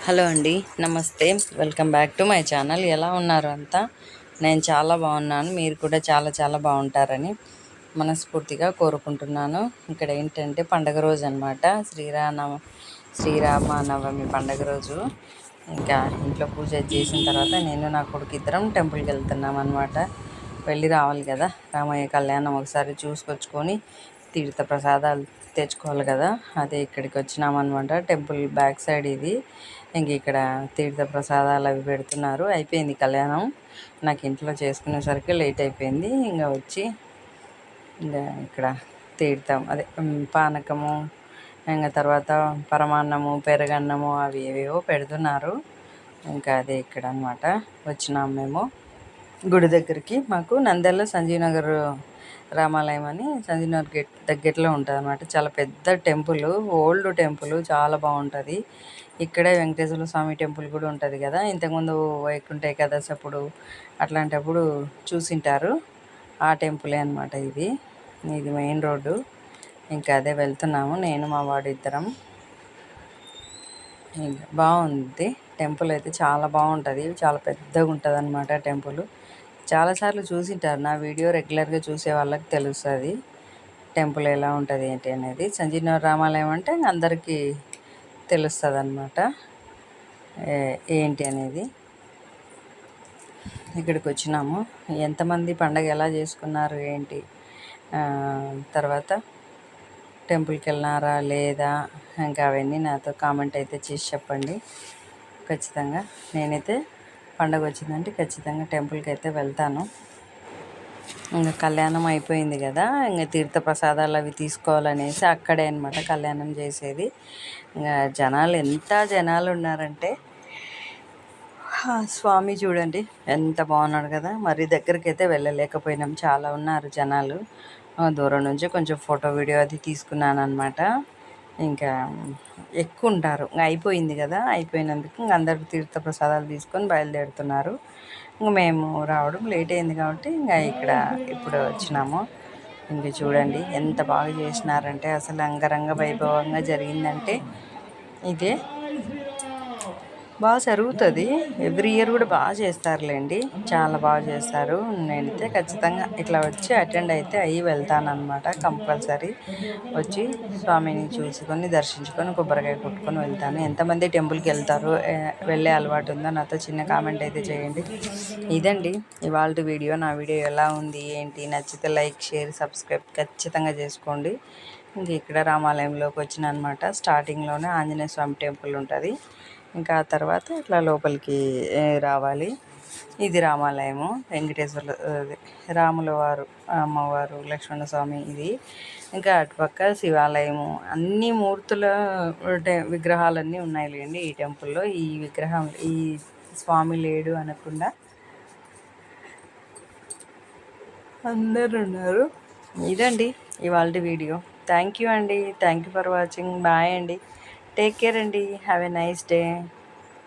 Hello అండి, నమస్తే. Welcome back to my channel. ఎలా ఉన్నారు అంతా? నేను చాలా బాగున్నాను. మీరు కూడా చాలా చాలా బాగుంటారని మనస్ఫూర్తిగా కోరుకుంటున్నాను. ఇక్కడ ఏంటంటే పండగ రోజు అనమాట, శ్రీరామనవమి పండగ రోజు. ఇంకా ఇంట్లో పూజ చేసిన తర్వాత నేను నా కొడుకు ఇద్దరం టెంపుల్కి వెళ్తున్నాం అనమాట. వెళ్ళి రావాలి కదా, రామయ్య కళ్యాణం ఒకసారి చూసుకొచ్చుకొని తీర్థ ప్రసాదాలు తెచ్చుకోవాలి కదా. అదే ఇక్కడికి వచ్చినామన్నమాట. టెంపుల్ బ్యాక్ సైడ్ ఇది. ఇంక ఇక్కడ తీర్థ ప్రసాదాలు అవి పెడుతున్నారు. అయిపోయింది కళ్యాణం. నాకు ఇంట్లో చేసుకునేసరికి లేట్ అయిపోయింది. ఇంకా వచ్చి ఇంకా ఇక్కడ తీర్థం అదే పానకము, ఇంకా తర్వాత పరమాన్నము, పెరగన్నము అవి ఏవేవో పెడుతున్నారు. ఇంకా అదే ఇక్కడ అనమాట వచ్చినాం మేము గుడి దగ్గరికి. మాకు నంద్యాల సంజీవ్ నగర్ రామాలయం అని సంజీవ్ నగర్ గేట్ దగ్గరలో ఉంటుంది అనమాట. చాలా పెద్ద టెంపుల్, ఓల్డ్ టెంపుల్, చాలా బాగుంటుంది. ఇక్కడే వెంకటేశ్వర స్వామి టెంపుల్ కూడా ఉంటుంది కదా, ఇంతకుముందు వైకుంఠ ఏకాదశి అప్పుడు అట్లాంటప్పుడు చూసింటారు. ఆ టెంపులే అనమాట ఇది. ఇది మెయిన్ రోడ్డు. ఇంకా అదే వెళ్తున్నాము నేను మా వాడు ఇద్దరం. ఇంకా బాగుంది టెంపుల్ అయితే, చాలా బాగుంటుంది. చాలా పెద్దగా ఉంటుంది అనమాట టెంపుల్. చాలాసార్లు చూసింటారు నా వీడియో, రెగ్యులర్గా చూసే వాళ్ళకి తెలుస్తుంది టెంపుల్ ఎలా ఉంటుంది ఏంటి అనేది. సంజీవనగర్ రామాలయం అంటే అందరికీ తెలుస్తుంది అన్నమాట ఏంటి అనేది. ఇక్కడికి వచ్చినాము. ఎంతమంది పండగ ఎలా చేసుకున్నారు ఏంటి, తర్వాత టెంపుల్కి వెళ్ళినారా లేదా, ఇంకా అవన్నీ నాతో కామెంట్ అయితే చేసి చెప్పండి ఖచ్చితంగా. నేనైతే పండగ వచ్చిందంటే ఖచ్చితంగా టెంపుల్కి అయితే వెళ్తాను. ఇంకా కళ్యాణం అయిపోయింది కదా, ఇంకా తీర్థ ప్రసాదాలు అవి తీసుకోవాలనేసి అక్కడే అనమాట కళ్యాణం చేసేది. ఇంకా ఎంత జనాలు ఉన్నారంటే, స్వామి చూడండి ఎంత బాగున్నాడు కదా. మరి దగ్గరికి అయితే వెళ్ళలేకపోయినాం, చాలా ఉన్నారు జనాలు. దూరం నుంచి కొంచెం ఫోటో వీడియో అది తీసుకున్నాను అనమాట. ఇంకా ఎక్కువ ఉంటారు. ఇంకా అయిపోయింది కదా, అయిపోయినందుకు ఇంక అందరు తీర్థ ప్రసాదాలు తీసుకొని బయలుదేరుతున్నారు. ఇంక మేము రావడం లేట్ అయింది కాబట్టి ఇంకా ఇక్కడ ఇప్పుడు వచ్చినాము. ఇంక చూడండి ఎంత బాగా చేసినారంటే, అసలు అంగరంగ వైభవంగా జరిగిందంటే ఇదే. బాగా జరుగుతుంది, ఎవ్రీ ఇయర్ కూడా బాగా చేస్తారులేండి, చాలా బాగా చేస్తారు. నేనైతే ఖచ్చితంగా ఇట్లా వచ్చి అటెండ్ అయితే అయ్యి వెళ్తానమాట. కంపల్సరీ వచ్చి స్వామిని చూసుకొని దర్శించుకొని కొబ్బరికాయ కొట్టుకొని వెళ్తాను. ఎంతమంది టెంపుల్కి వెళ్తారు, వెళ్ళే అలవాటు ఉందో నాతో చిన్న కామెంట్ అయితే చేయండి. ఇదండి ఇవాళ వీడియో. నా వీడియో ఎలా ఉంది ఏంటి, నచ్చితే లైక్, షేర్, సబ్స్క్రైబ్ ఖచ్చితంగా చేసుకోండి. ఇంక ఇక్కడ రామాలయంలోకి వచ్చిన అనమాట. స్టార్టింగ్లోనే ఆంజనేయ స్వామి టెంపుల్ ఉంటుంది. ఇంకా ఆ తర్వాత ఇట్లా లోపలికి రావాలి. ఇది రామాలయము, వెంకటేశ్వర రాముల వారు, అమ్మవారు, లక్ష్మణస్వామి ఇది. ఇంకా అటుపక్క శివాలయము, అన్ని మూర్తుల విగ్రహాలన్నీ ఉన్నాయిలేండి ఈ టెంపుల్లో. ఈ విగ్రహం, ఈ స్వామి లేడు అనకుండా అందరు ఉన్నారు. ఇదండి ఇవాళ వీడియో. థ్యాంక్ యూ అండి, thank you for watching. Bye అండి, టేక్ కేర్ అండి, హ్యావ్ ఎ నైస్ డే.